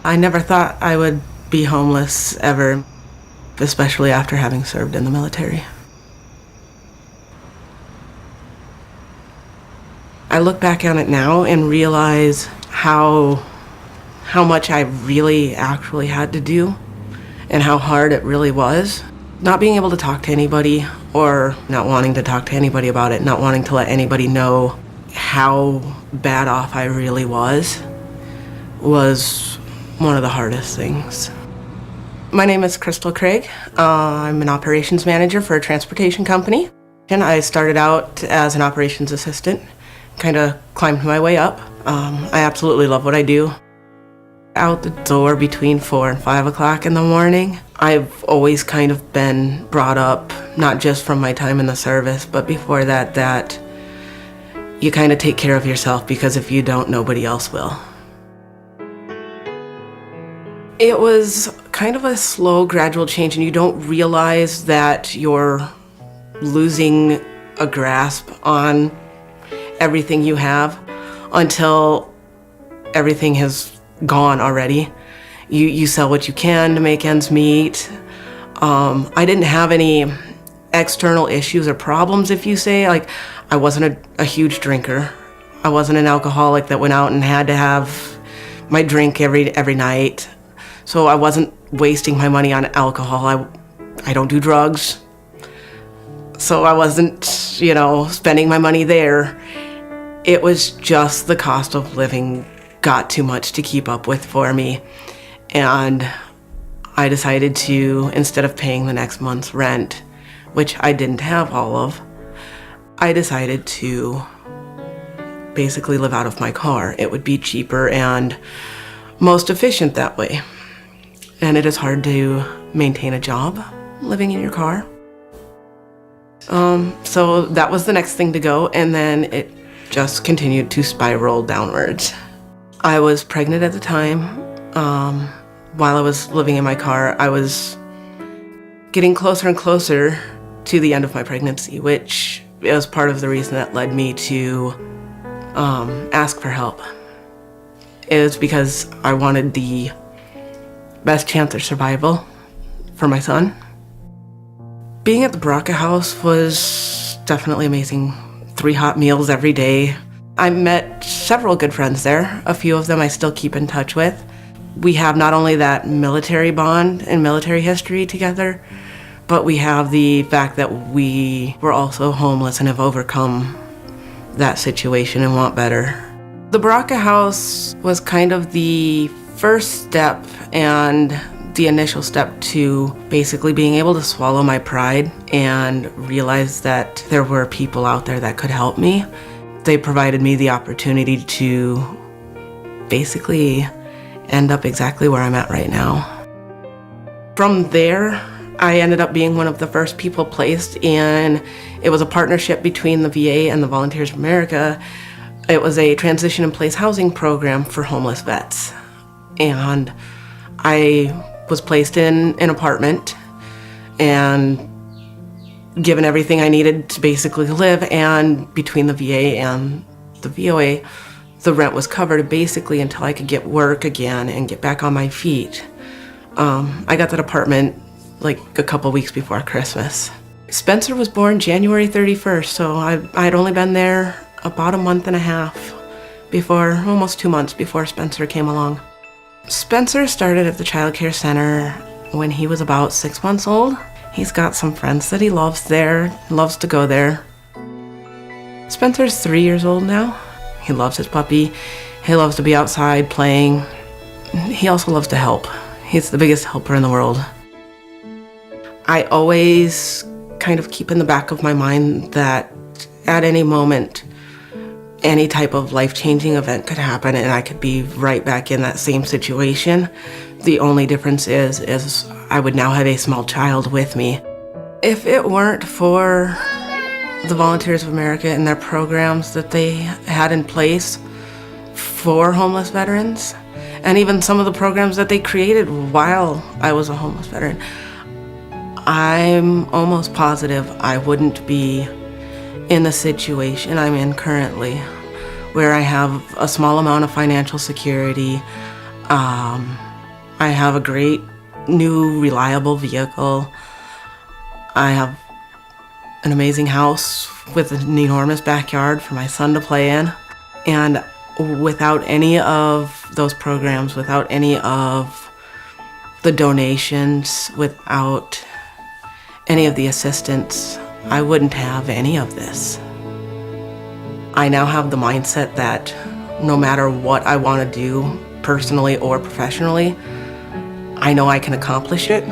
I never thought I would be homeless ever, especially after having served in the military. I look back on it now and realize how much I really actually had to do and how hard it really was. Not being able to talk to anybody, or not wanting to talk to anybody about it, not wanting to let anybody know how bad off I really was one of the hardest things. My name is Crystal Craig. I'm an operations manager for a transportation company. And I started out as an operations assistant, kind of climbed my way up. I absolutely love what I do. Out the door between 4 and 5 o'clock in the morning, I've always kind of been brought up, not just from my time in the service, but before that you kind of take care of yourself, because if you don't, nobody else will. It was kind of a slow, gradual change, and you don't realize that you're losing a grasp on everything you have until everything has gone already. You sell what you can to make ends meet. I didn't have any external issues or problems, if you say. Like, I wasn't a huge drinker. I wasn't an alcoholic that went out and had to have my drink every night. So I wasn't wasting my money on alcohol. I don't do drugs. So I wasn't, spending my money there. It was just the cost of living got too much to keep up with for me. And I decided to, instead of paying the next month's rent, which I didn't have all of, I decided to basically live out of my car. It would be cheaper and most efficient that way. And it is hard to maintain a job living in your car. So that was the next thing to go, and then it just continued to spiral downwards. I was pregnant at the time. While I was living in my car, I was getting closer and closer to the end of my pregnancy, which was part of the reason that led me to ask for help. It was because I wanted the best chance of survival for my son. Being at the Baraka House was definitely amazing. 3 hot meals every day. I met several good friends there. A few of them I still keep in touch with. We have not only that military bond and military history together, but we have the fact that we were also homeless and have overcome that situation and want better. The Baraka House was kind of the first step and the initial step to basically being able to swallow my pride and realize that there were people out there that could help me. They provided me the opportunity to basically end up exactly where I'm at right now. From there, I ended up being one of the first people placed in, it was a partnership between the VA and the Volunteers of America. It was a transition in place housing program for homeless vets. And I was placed in an apartment and given everything I needed to basically live, and between the VA and the VOA, the rent was covered basically until I could get work again and get back on my feet. I got that apartment like a couple weeks before Christmas. Spencer was born January 31st, so I'd only been there about a month and a half before, almost 2 months before Spencer came along. Spencer started at the child care center when he was about 6 months old. He's got some friends that he loves there, loves to go there. Spencer's 3 years old now. He loves his puppy. He loves to be outside playing. He also loves to help. He's the biggest helper in the world. I always kind of keep in the back of my mind that at any moment, any type of life-changing event could happen and I could be right back in that same situation. The only difference is I would now have a small child with me. If it weren't for the Volunteers of America and their programs that they had in place for homeless veterans, and even some of the programs that they created while I was a homeless veteran, I'm almost positive I wouldn't be in the situation I'm in currently, where I have a small amount of financial security. I have a great, new, reliable vehicle. I have an amazing house with an enormous backyard for my son to play in. And without any of those programs, without any of the donations, without any of the assistance, I wouldn't have any of this. I now have the mindset that no matter what I want to do, personally or professionally, I know I can accomplish it.